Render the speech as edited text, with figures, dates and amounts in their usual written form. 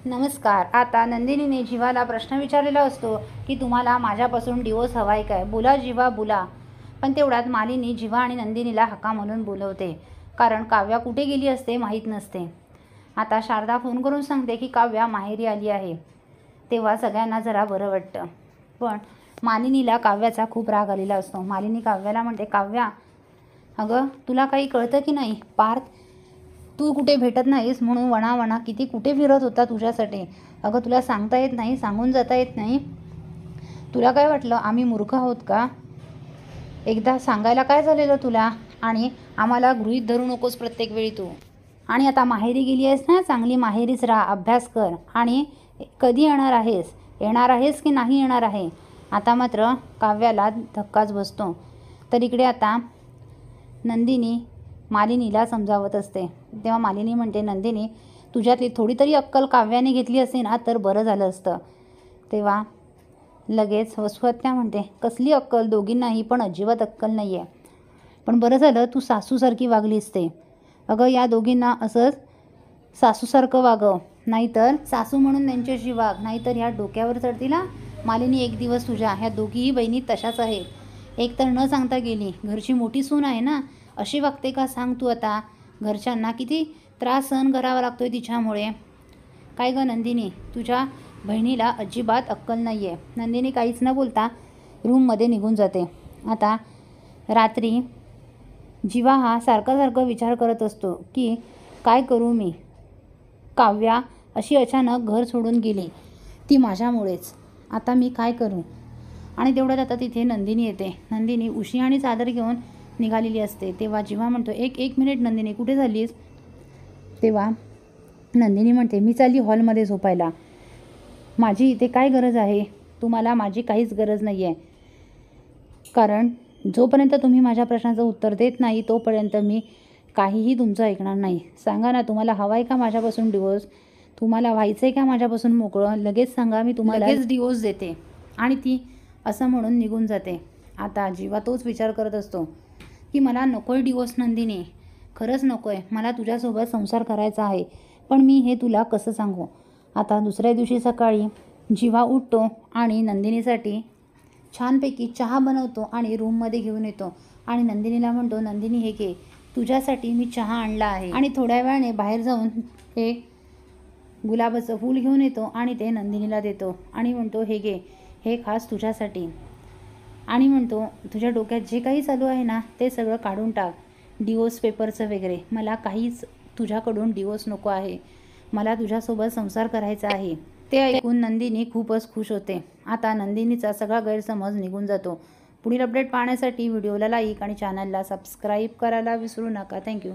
नमस्कार. आता नंदिनीने जीवाला प्रश्न विचारलेला असतो की तुम्हाला माझ्यापासून डिवोर्स हवाय काय? बोला जीवा बोला. पण तेवढ्यात मालिनी जीवा आणि नंदिनीला हक्का म्हणून बोलवते, कारण काव्या कुठे गेली असते माहीत नसते. आता शारदा फोन करून सांगते की काव्या माहेरी आली आहे. तेव्हा सगळ्यांना जरा बरं वाटतं. पण मालिनीला काव्याचा खूप राग आलेला असतो. मालिनी काव्याला म्हणते, काव्या अगं तुला काही कळतं की नाही? पार्थ तू कुठे भेटत नाहीस म्हणून वणावणा किती कुठे फिरत होता तुझ्यासाठी. अगं तुला सांगता येत नाही, सांगून जाता येत नाही. तुला काय वाटलं आम्ही मूर्ख आहोत का? एकदा सांगायला काय झालेलं तुला? आणि आम्हाला गृहीत धरू नकोस प्रत्येक वेळी तू. आणि आता माहेरी गेली आहेस ना, चांगली माहेरीच राहा, अभ्यास कर. आणि कधी येणार आहेस? येणार आहेस की नाही येणार आहे? आता मात्र काव्याला धक्काच बसतो. तर इकडे आता नंदिनी मालिनीला समजावत असते. तेव्हा मालिनी म्हणते, नंदिनी तुझ्यातली थोडी तरी अक्कल काव्याने घेतली असते ना तर बरं झालं असतं. तेव्हा लगेच वसुहत्या म्हणते, कसली अक्कल? दोघींनाही पण अजिबात अक्कल नाही आहे. पण बरं झालं तू सासूसारखी वागलीस ते. अगं या दोघींना असंच सासूसारखं वागव, नाहीतर सासू म्हणून त्यांच्याशी वाग, नाहीतर ह्या डोक्यावर चढतील. मालिनी एक दिवस तुझ्या ह्या दोघीही बहिणी तशाच आहेत. एक तर न सांगता गेली, घरची मोठी सून आहे ना, अशी वागते का सांग तू? आता घरच्यांना किती त्रास सहन करावा लागतोय तिच्यामुळे. काय गं नंदिनी, तुझ्या बहिणीला अजिबात अक्कल नाही आहे. नंदिनी काहीच न बोलता रूममध्ये निघून जाते. आता रात्री जीवा हा सारखा विचार करत असतो की काय करू मी? काव्या अशी अचानक घर सोडून गेली, ती माझ्यामुळेच. आता मी काय करू? आणि तेवढ्यात आता तिथे नंदिनी येते. नंदिनी उशी आणि चादर घेऊन निघालेली असते. तेव्हा जीवा म्हणतो, एक मिनिट नंदिनी, कुठे झालीस? तेव्हा नंदिनी म्हणते, मी चालली हॉलमध्ये झोपायला. माझी इथे काय गरज आहे? तुम्हाला माझी काहीच गरज नाही आहे. कारण जोपर्यंत तुम्ही माझ्या प्रश्नाचं उत्तर देत नाही तोपर्यंत मी काहीही तुमचं ऐकणार नाही. सांगा ना, तुम्हाला हवा आहे का माझ्यापासून डिवोर्स? तुम्हाला व्हायचं आहे का माझ्यापासून मोकळं? लगेच सांगा, मी तुम्हाला लगेच डिवोर्स देते. आणि ती असं म्हणून निघून जाते. आता जीवा तोच विचार करत असतो की मला नकोय डिवोर्स नंदिनी, खरंच नकोय. मला तुझ्यासोबत संसार करायचा आहे. पण मी हे तुला कसं सांगू? आता दुसऱ्या दिवशी सकाळी जीवा उठतो आणि नंदिनीसाठी छानपैकी चहा बनवतो आणि रूममध्ये घेऊन येतो. आणि नंदिनीला म्हणतो, नंदिनी हे घे, तुझ्यासाठी मी चहा आणला आहे. आणि थोड्या वेळाने बाहेर जाऊन हे गुलाबाचं फूल घेऊन येतो आणि ते नंदिनीला देतो. आणि म्हणतो, हे घे, हे खास तुझ्यासाठी. आणि म्हणतो, तुझ्या डोक्यात जे काही चालू आहे ना ते सगळं काढून टाक, डिवोर्स पेपरचं वगैरे. मला काहीच तुझ्याकडून डिवोर्स नको आहे. मला तुझ्यासोबत संसार करायचा आहे. ते ऐकून नंदिनी खूपच खुश होते. आता नंदिनीचा सगळा गैरसमज निघून जातो. पुढील अपडेट पाहण्यासाठी व्हिडिओला लाईक आणि चॅनलला सबस्क्राईब करायला विसरू नका. थँक्यू.